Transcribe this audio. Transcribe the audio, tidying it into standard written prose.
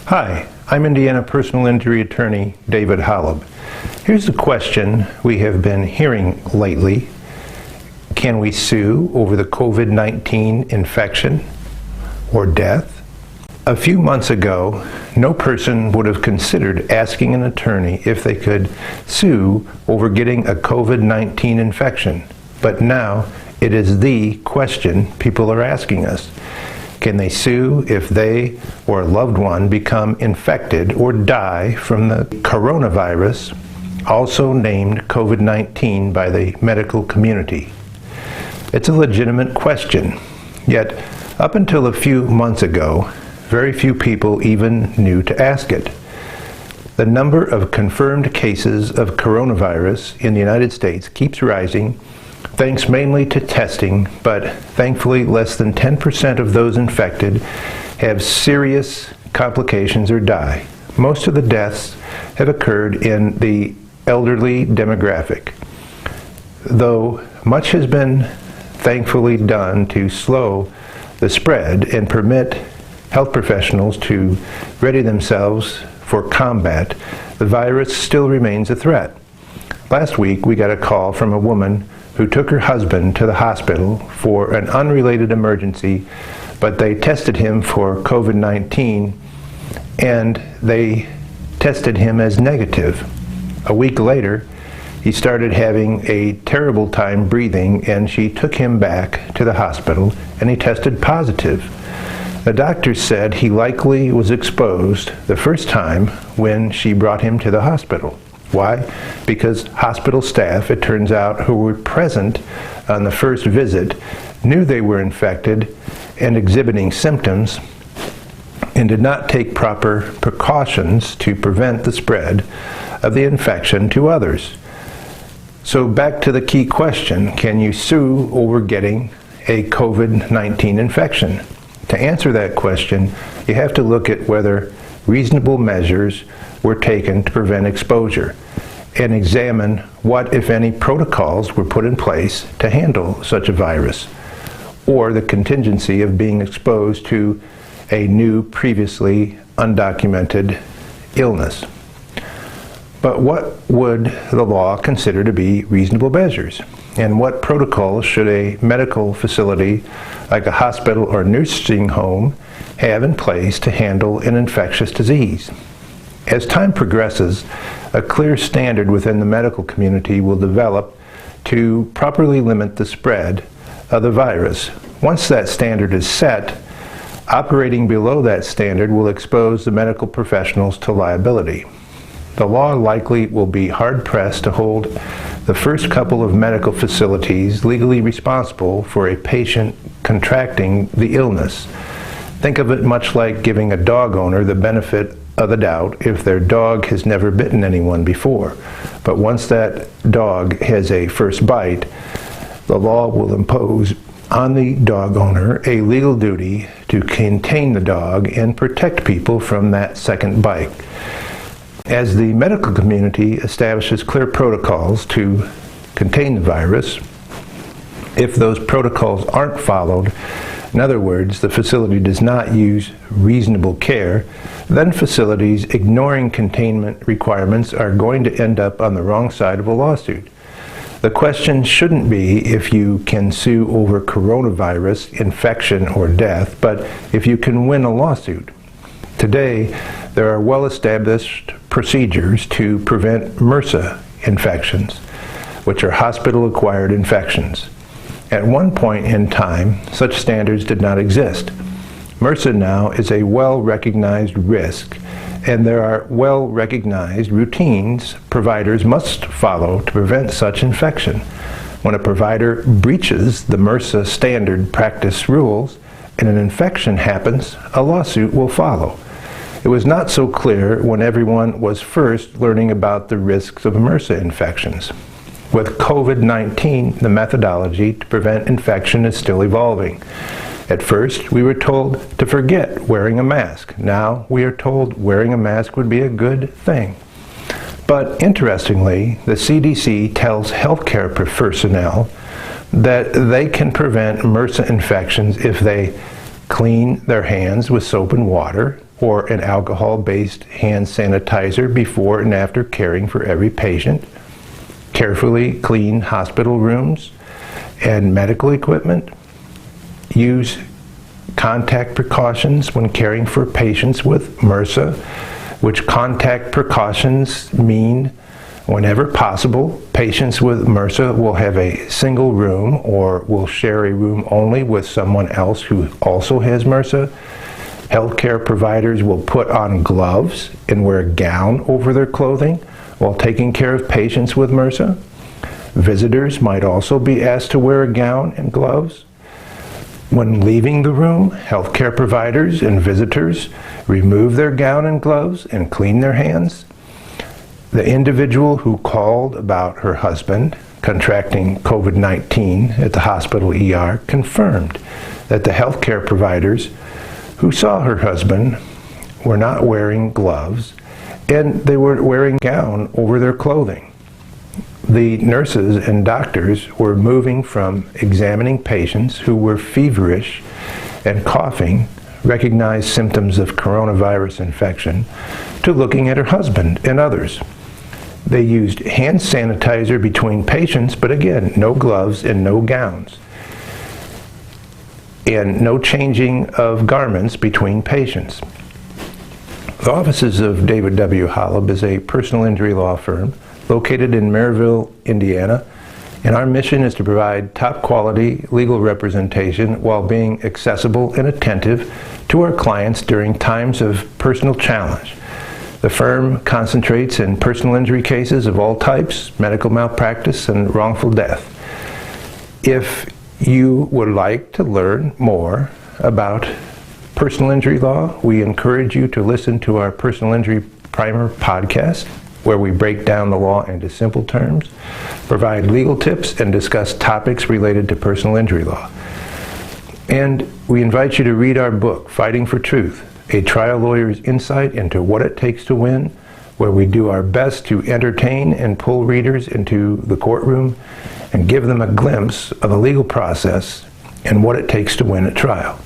Hi, I'm Indiana personal injury attorney David Holub. Here's the question we have been hearing lately. Can we sue over the COVID-19 infection or death? A few months ago, no person would have considered asking an attorney if they could sue over getting a COVID-19 infection. But now it is the question people are asking us. Can they sue if they or a loved one become infected or die from the coronavirus, also named COVID-19 by the medical community? It's a legitimate question, yet up until a few months ago, very few people even knew to ask it. The number of confirmed cases of coronavirus in the United States keeps rising, thanks mainly to testing, but thankfully less than 10% of those infected have serious complications or die. Most of the deaths have occurred in the elderly demographic. Though much has been thankfully done to slow the spread and permit health professionals to ready themselves for combat, the virus still remains a threat. Last week we got a call from a woman who took her husband to the hospital for an unrelated emergency, but they tested him for COVID-19 and they tested him as negative. A week later, he started having a terrible time breathing and she took him back to the hospital and he tested positive. The doctor said he likely was exposed the first time when she brought him to the hospital. Why? Because hospital staff, it turns out, who were present on the first visit knew they were infected and exhibiting symptoms and did not take proper precautions to prevent the spread of the infection to others. So back to the key question, can you sue over getting a COVID-19 infection? To answer that question, you have to look at whether reasonable measures were taken to prevent exposure and examine what, if any, protocols were put in place to handle such a virus or the contingency of being exposed to a new, previously undocumented illness. But what would the law consider to be reasonable measures? And what protocols should a medical facility like a hospital or nursing home have in place to handle an infectious disease? As time progresses, a clear standard within the medical community will develop to properly limit the spread of the virus. Once that standard is set, operating below that standard will expose the medical professionals to liability. The law likely will be hard-pressed to hold the first couple of medical facilities legally responsible for a patient contracting the illness. Think of it much like giving a dog owner the benefit of the doubt if their dog has never bitten anyone before. But once that dog has a first bite, the law will impose on the dog owner a legal duty to contain the dog and protect people from that second bite. As the medical community establishes clear protocols to contain the virus, if those protocols aren't followed, in other words, the facility does not use reasonable care, then facilities ignoring containment requirements are going to end up on the wrong side of a lawsuit. The question shouldn't be if you can sue over coronavirus infection or death, but if you can win a lawsuit. Today, there are well-established procedures to prevent MRSA infections, which are hospital-acquired infections. At one point in time, such standards did not exist. MRSA now is a well-recognized risk, and there are well-recognized routines providers must follow to prevent such infection. When a provider breaches the MRSA standard practice rules and an infection happens, a lawsuit will follow. It was not so clear when everyone was first learning about the risks of MRSA infections. With COVID-19, the methodology to prevent infection is still evolving. At first, we were told to forget wearing a mask. Now, we are told wearing a mask would be a good thing. But interestingly, the CDC tells healthcare personnel that they can prevent MRSA infections if they clean their hands with soap and water, or an alcohol-based hand sanitizer before and after caring for every patient, carefully clean hospital rooms and medical equipment, use contact precautions when caring for patients with MRSA, which contact precautions mean whenever possible, patients with MRSA will have a single room or will share a room only with someone else who also has MRSA. Healthcare providers will put on gloves and wear a gown over their clothing while taking care of patients with MRSA. Visitors might also be asked to wear a gown and gloves. When leaving the room, healthcare providers and visitors remove their gown and gloves and clean their hands. The individual who called about her husband contracting COVID-19 at the hospital ER confirmed that the healthcare providers who saw her husband were not wearing gloves and they were wearing a gown over their clothing. The nurses and doctors were moving from examining patients who were feverish and coughing, recognized symptoms of coronavirus infection, to looking at her husband and others. They used hand sanitizer between patients, but again, no gloves and no gowns, and no changing of garments between patients. The offices of David W. Holub is a personal injury law firm located in Merrillville, Indiana, and our mission is to provide top quality legal representation while being accessible and attentive to our clients during times of personal challenge. The firm concentrates in personal injury cases of all types, medical malpractice, and wrongful death. If you would like to learn more about personal injury law, we encourage you to listen to our Personal Injury Primer podcast, where we break down the law into simple terms, provide legal tips, and discuss topics related to personal injury law. And we invite you to read our book, Fighting for Truth, a trial lawyer's insight into what it takes to win, where we do our best to entertain and pull readers into the courtroom and give them a glimpse of the legal process and what it takes to win a trial.